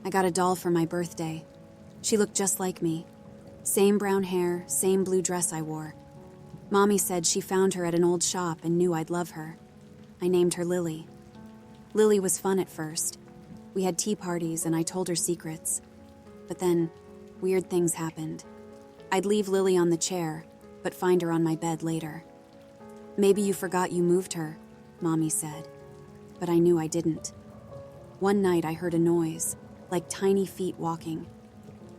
I got a doll for my birthday. She looked just like me. Same brown hair, same blue dress I wore. Mommy said she found her at an old shop and knew I'd love her. I named her Lily. Lily was fun at first. We had tea parties and I told her secrets. But then, weird things happened. I'd leave Lily on the chair, but find her on my bed later. Maybe you forgot you moved her, Mommy said. But I knew I didn't. One night I heard a noise, like tiny feet walking.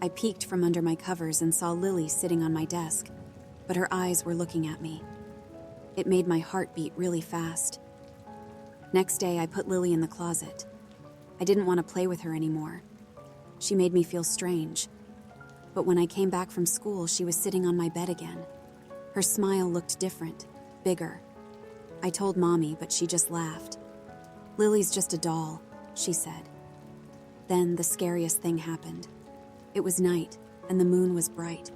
I peeked from under my covers and saw Lily sitting on my desk, but her eyes were looking at me. It made my heart beat really fast. Next day, I put Lily in the closet. I didn't want to play with her anymore. She made me feel strange. But when I came back from school, she was sitting on my bed again. Her smile looked different, bigger. I told Mommy, but she just laughed. "Lily's just a doll," she said. Then the scariest thing happened. It was night, and the moon was bright.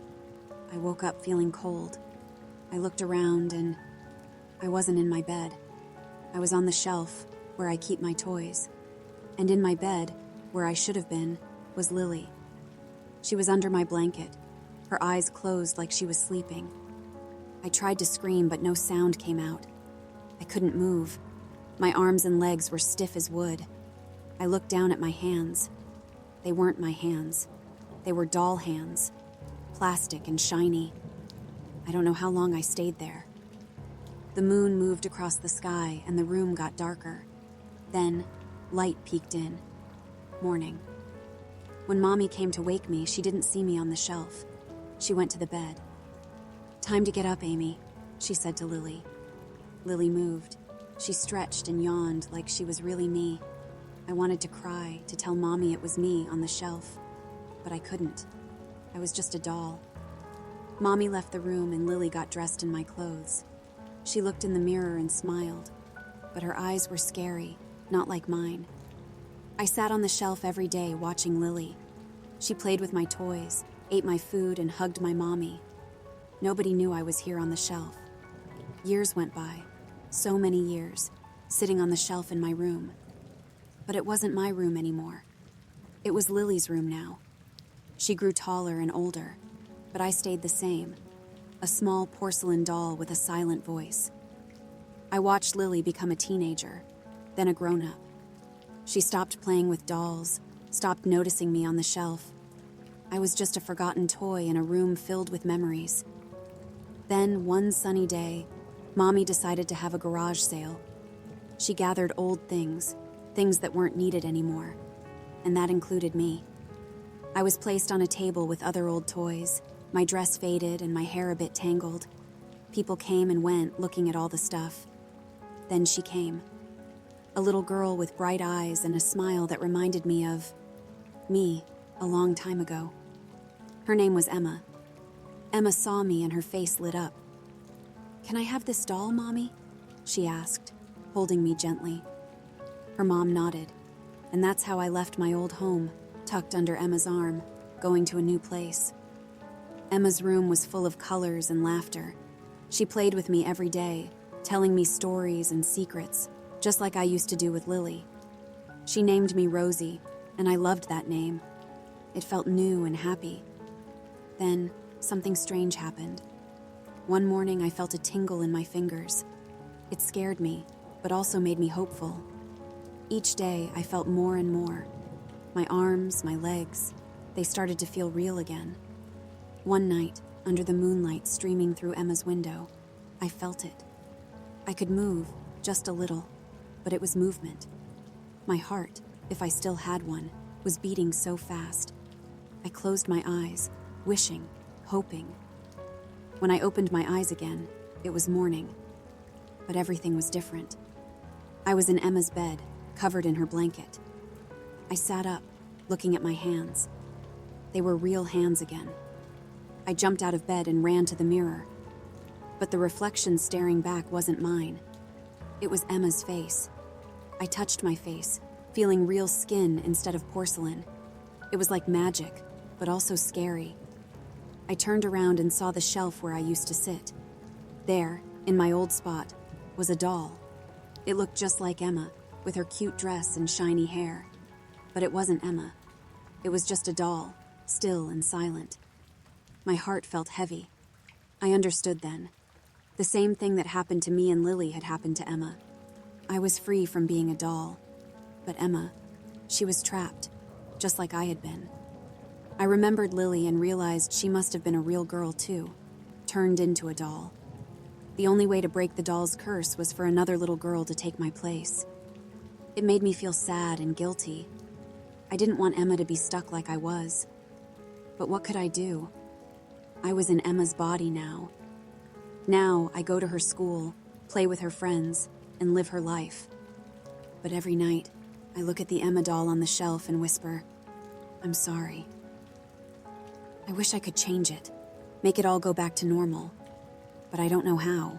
I woke up feeling cold. I looked around, and I wasn't in my bed. I was on the shelf, where I keep my toys. And in my bed, where I should have been, was Lily. She was under my blanket, her eyes closed like she was sleeping. I tried to scream, but no sound came out. I couldn't move. My arms and legs were stiff as wood. I looked down at my hands. They weren't my hands. They were doll hands, plastic and shiny. I don't know how long I stayed there. The moon moved across the sky and the room got darker. Then, light peeked in. Morning. When Mommy came to wake me, she didn't see me on the shelf. She went to the bed. "Time to get up, Amy," she said to Lily. Lily moved. She stretched and yawned like she was really me. I wanted to cry, to tell Mommy it was me on the shelf. But I couldn't. I was just a doll. Mommy left the room and Lily got dressed in my clothes. She looked in the mirror and smiled, but her eyes were scary, not like mine. I sat on the shelf every day watching Lily. She played with my toys, ate my food, and hugged my mommy. Nobody knew I was here on the shelf. Years went by, so many years, sitting on the shelf in my room. But it wasn't my room anymore. It was Lily's room now. She grew taller and older, but I stayed the same, a small porcelain doll with a silent voice. I watched Lily become a teenager, then a grown-up. She stopped playing with dolls, stopped noticing me on the shelf. I was just a forgotten toy in a room filled with memories. Then, one sunny day, Mommy decided to have a garage sale. She gathered old things that weren't needed anymore, and that included me. I was placed on a table with other old toys, my dress faded and my hair a bit tangled. People came and went, looking at all the stuff. Then she came. A little girl with bright eyes and a smile that reminded me of me a long time ago. Her name was Emma. Emma saw me and her face lit up. "Can I have this doll, Mommy?" she asked, holding me gently. Her mom nodded, and that's how I left my old home, tucked under Emma's arm, going to a new place. Emma's room was full of colors and laughter. She played with me every day, telling me stories and secrets, just like I used to do with Lily. She named me Rosie, and I loved that name. It felt new and happy. Then, something strange happened. One morning, I felt a tingle in my fingers. It scared me, but also made me hopeful. Each day, I felt more and more. My arms, my legs, they started to feel real again. One night, under the moonlight streaming through Emma's window, I felt it. I could move, just a little, but it was movement. My heart, if I still had one, was beating so fast. I closed my eyes, wishing, hoping. When I opened my eyes again, it was morning. But everything was different. I was in Emma's bed, covered in her blanket. I sat up, looking at my hands. They were real hands again. I jumped out of bed and ran to the mirror. But the reflection staring back wasn't mine. It was Emma's face. I touched my face, feeling real skin instead of porcelain. It was like magic, but also scary. I turned around and saw the shelf where I used to sit. There, in my old spot, was a doll. It looked just like Emma, with her cute dress and shiny hair. But it wasn't Emma. It was just a doll, still and silent. My heart felt heavy. I understood then. The same thing that happened to me and Lily had happened to Emma. I was free from being a doll. But Emma, she was trapped, just like I had been. I remembered Lily and realized she must have been a real girl too, turned into a doll. The only way to break the doll's curse was for another little girl to take my place. It made me feel sad and guilty. I didn't want Emma to be stuck like I was. But what could I do? I was in Emma's body now. Now I go to her school, play with her friends, and live her life. But every night, I look at the Emma doll on the shelf and whisper, "I'm sorry." I wish I could change it, make it all go back to normal, but I don't know how.